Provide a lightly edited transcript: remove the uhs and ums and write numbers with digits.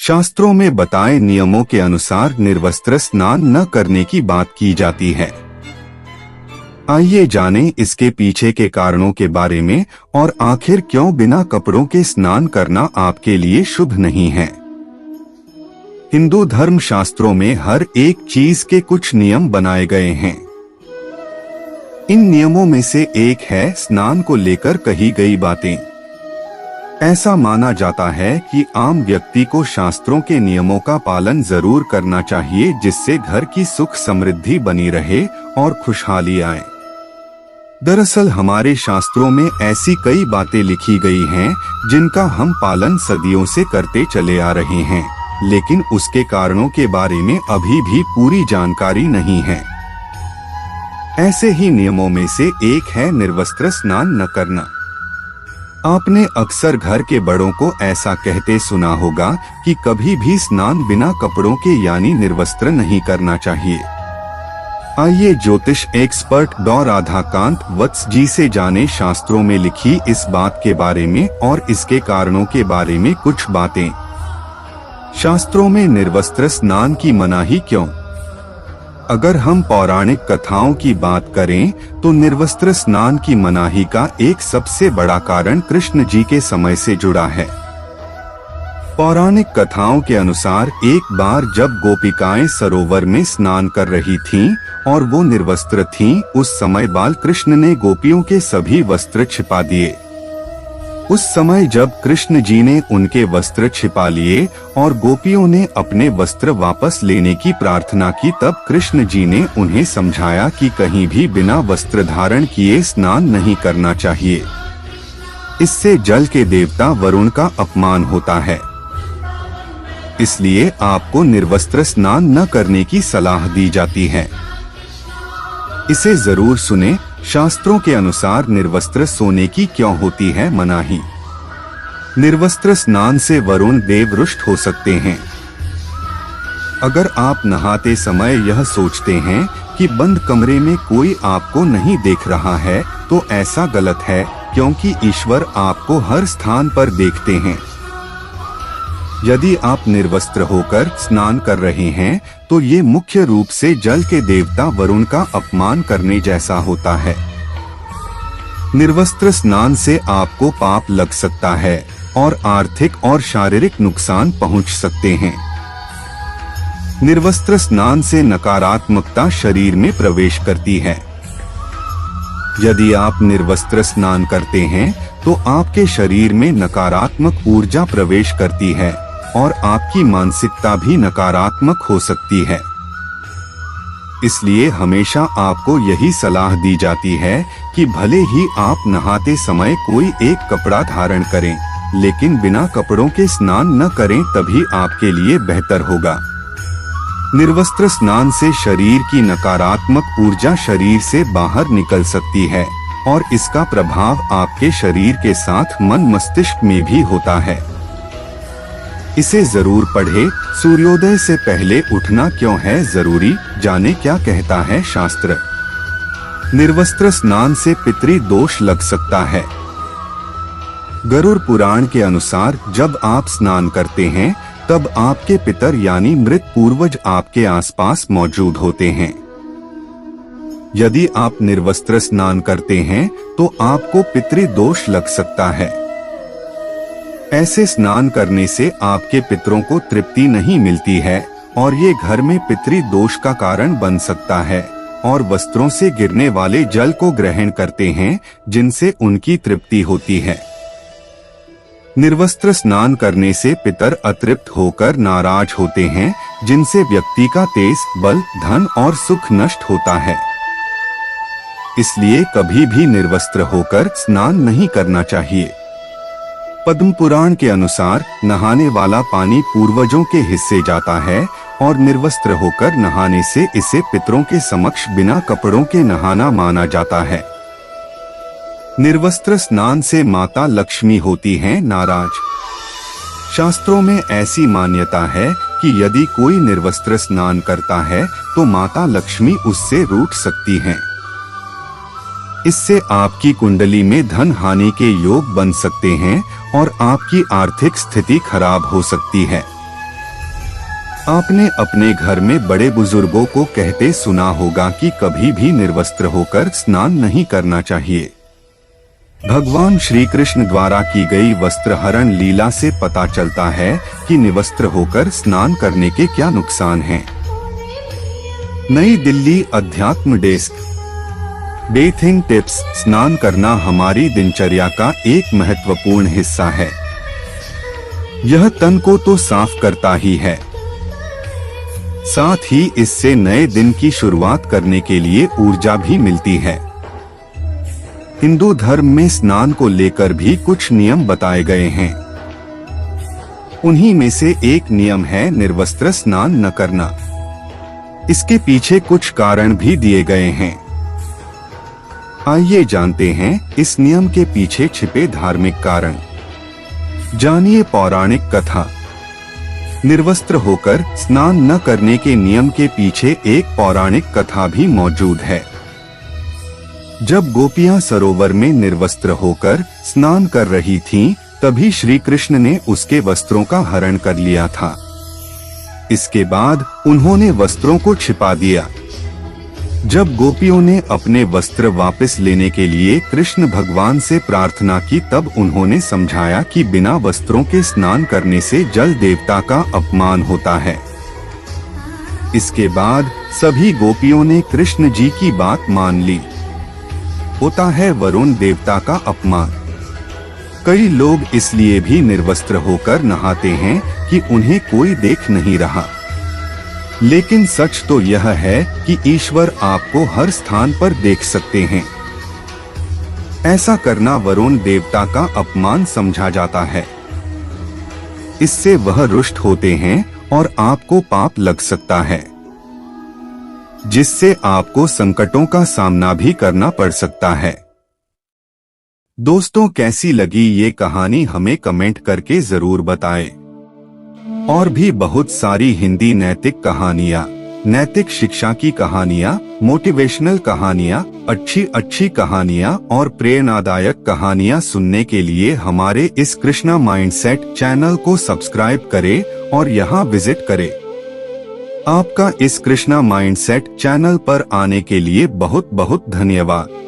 शास्त्रों में बताए नियमों के अनुसार निर्वस्त्र स्नान न करने की बात की जाती है। आइए जानें इसके पीछे के कारणों के बारे में और आखिर क्यों बिना कपड़ों के स्नान करना आपके लिए शुभ नहीं है। हिंदू धर्म शास्त्रों में हर एक चीज के कुछ नियम बनाए गए हैं। इन नियमों में से एक है स्नान को लेकर कही गई बातें। ऐसा माना जाता है कि आम व्यक्ति को शास्त्रों के नियमों का पालन जरूर करना चाहिए, जिससे घर की सुख समृद्धि बनी रहे और खुशहाली आए। दरअसल हमारे शास्त्रों में ऐसी कई बातें लिखी गई हैं जिनका हम पालन सदियों से करते चले आ रहे हैं, लेकिन उसके कारणों के बारे में अभी भी पूरी जानकारी नहीं है। ऐसे ही नियमों में से एक है निर्वस्त्र स्नान न करना। आपने अक्सर घर के बड़ों को ऐसा कहते सुना होगा कि कभी भी स्नान बिना कपड़ों के यानी निर्वस्त्र नहीं करना चाहिए। आइए ज्योतिष एक्सपर्ट डॉ राधाकांत वत्स जी से जाने शास्त्रों में लिखी इस बात के बारे में और इसके कारणों के बारे में कुछ बातें। शास्त्रों में निर्वस्त्र स्नान की मनाही क्यों? अगर हम पौराणिक कथाओं की बात करें तो निर्वस्त्र स्नान की मनाही का एक सबसे बड़ा कारण कृष्ण जी के समय से जुड़ा है। पौराणिक कथाओं के अनुसार एक बार जब गोपिकाएं सरोवर में स्नान कर रही थीं और वो निर्वस्त्र थीं, उस समय बाल कृष्ण ने गोपियों के सभी वस्त्र छिपा दिए। उस समय जब कृष्ण जी ने उनके वस्त्र छिपा लिए और गोपियों ने अपने वस्त्र वापस लेने की प्रार्थना की, तब कृष्ण जी ने उन्हें समझाया कि कहीं भी बिना वस्त्र धारण किए स्नान नहीं करना चाहिए। इससे जल के देवता वरुण का अपमान होता है। इसलिए आपको निर्वस्त्र स्नान न करने की सलाह दी जाती है। इसे जरूर सुने। शास्त्रों के अनुसार निर्वस्त्र सोने की क्यों होती है मनाही? निर्वस्त्र स्नान से वरुण देव रुष्ट हो सकते हैं। अगर आप नहाते समय यह सोचते हैं कि बंद कमरे में कोई आपको नहीं देख रहा है, तो ऐसा गलत है, क्योंकि ईश्वर आपको हर स्थान पर देखते हैं। यदि आप निर्वस्त्र होकर स्नान कर रहे हैं तो ये मुख्य रूप से जल के देवता वरुण का अपमान करने जैसा होता है। निर्वस्त्र स्नान से आपको पाप लग सकता है और आर्थिक और शारीरिक नुकसान पहुंच सकते हैं। निर्वस्त्र स्नान से नकारात्मकता शरीर में प्रवेश करती है। यदि आप निर्वस्त्र स्नान करते हैं तो आपके शरीर में नकारात्मक ऊर्जा प्रवेश करती है और आपकी मानसिकता भी नकारात्मक हो सकती है। इसलिए हमेशा आपको यही सलाह दी जाती है कि भले ही आप नहाते समय कोई एक कपड़ा धारण करें, लेकिन बिना कपड़ों के स्नान न करें, तभी आपके लिए बेहतर होगा। निर्वस्त्र स्नान से शरीर की नकारात्मक ऊर्जा शरीर से बाहर निकल सकती है और इसका प्रभाव आपके शरीर के साथ मन मस्तिष्क में भी होता है। इसे जरूर पढ़े। सूर्योदय से पहले उठना क्यों है जरूरी? जाने क्या कहता है शास्त्र। निर्वस्त्र स्नान से पितृ दोष लग सकता है। गरुड़ पुराण के अनुसार जब आप स्नान करते हैं तब आपके पितर यानी मृत पूर्वज आपके आसपास मौजूद होते हैं। यदि आप निर्वस्त्र स्नान करते हैं तो आपको पितृ दोष लग सकता है। ऐसे स्नान करने से आपके पितरों को तृप्ति नहीं मिलती है और ये घर में पितृ दोष का कारण बन सकता है और वस्त्रों से गिरने वाले जल को ग्रहण करते हैं, जिनसे उनकी तृप्ति होती है। निर्वस्त्र स्नान करने से पितर अतृप्त होकर नाराज होते हैं, जिनसे व्यक्ति का तेज, बल, धन और सुख नष्ट होता है। इसलिए कभी भी निर्वस्त्र होकर स्नान नहीं करना चाहिए। पद्म पुराण के अनुसार नहाने वाला पानी पूर्वजों के हिस्से जाता है और निर्वस्त्र होकर नहाने से इसे पितरों के समक्ष बिना कपड़ों के नहाना माना जाता है। निर्वस्त्र स्नान से माता लक्ष्मी होती हैं नाराज। शास्त्रों में ऐसी मान्यता है कि यदि कोई निर्वस्त्र स्नान करता है तो माता लक्ष्मी उससे रूठ सकती हैं। इससे आपकी कुंडली में धन हानि के योग बन सकते हैं और आपकी आर्थिक स्थिति खराब हो सकती है। आपने अपने घर में बड़े बुजुर्गों को कहते सुना होगा कि कभी भी निर्वस्त्र होकर स्नान नहीं करना चाहिए। भगवान श्री कृष्ण द्वारा की गई वस्त्र हरण लीला से पता चलता है कि निवस्त्र होकर स्नान करने के क्या नुकसान हैं। नई दिल्ली अध्यात्म डेस्क। Bathing tips. स्नान करना हमारी दिनचर्या का एक महत्वपूर्ण हिस्सा है। यह तन को तो साफ करता ही है, साथ ही इससे नए दिन की शुरुआत करने के लिए ऊर्जा भी मिलती है। हिंदू धर्म में स्नान को लेकर भी कुछ नियम बताए गए हैं। उन्हीं में से एक नियम है निर्वस्त्र स्नान न करना। इसके पीछे कुछ कारण भी दिए गए हैं। आइए जानते हैं इस नियम के पीछे छिपे धार्मिक कारण। जानिए पौराणिक कथा। निर्वस्त्र होकर स्नान न करने के नियम के पीछे एक पौराणिक कथा भी मौजूद है। जब गोपियां सरोवर में निर्वस्त्र होकर स्नान कर रही थीं, तभी श्री कृष्ण ने उसके वस्त्रों का हरण कर लिया था। इसके बाद उन्होंने वस्त्रों को छिपा दिया। जब गोपियों ने अपने वस्त्र वापस लेने के लिए कृष्ण भगवान से प्रार्थना की, तब उन्होंने समझाया कि बिना वस्त्रों के स्नान करने से जल देवता का अपमान होता है। इसके बाद सभी गोपियों ने कृष्ण जी की बात मान ली। होता है वरुण देवता का अपमान। कई लोग इसलिए भी निर्वस्त्र होकर नहाते हैं कि उन्हें कोई देख नहीं रहा। लेकिन सच तो यह है कि ईश्वर आपको हर स्थान पर देख सकते हैं। ऐसा करना वरुण देवता का अपमान समझा जाता है। इससे वह रुष्ट होते हैं और आपको पाप लग सकता है, जिससे आपको संकटों का सामना भी करना पड़ सकता है। दोस्तों, कैसी लगी ये कहानी हमें कमेंट करके जरूर बताएं। और भी बहुत सारी हिंदी नैतिक कहानियाँ, नैतिक शिक्षा की कहानियाँ, मोटिवेशनल कहानियाँ, अच्छी कहानियाँ और प्रेरणादायक कहानियाँ सुनने के लिए हमारे इस कृष्णा माइंडसेट चैनल को सब्सक्राइब करें और यहाँ विजिट करें। आपका इस कृष्णा माइंडसेट चैनल पर आने के लिए बहुत बहुत धन्यवाद।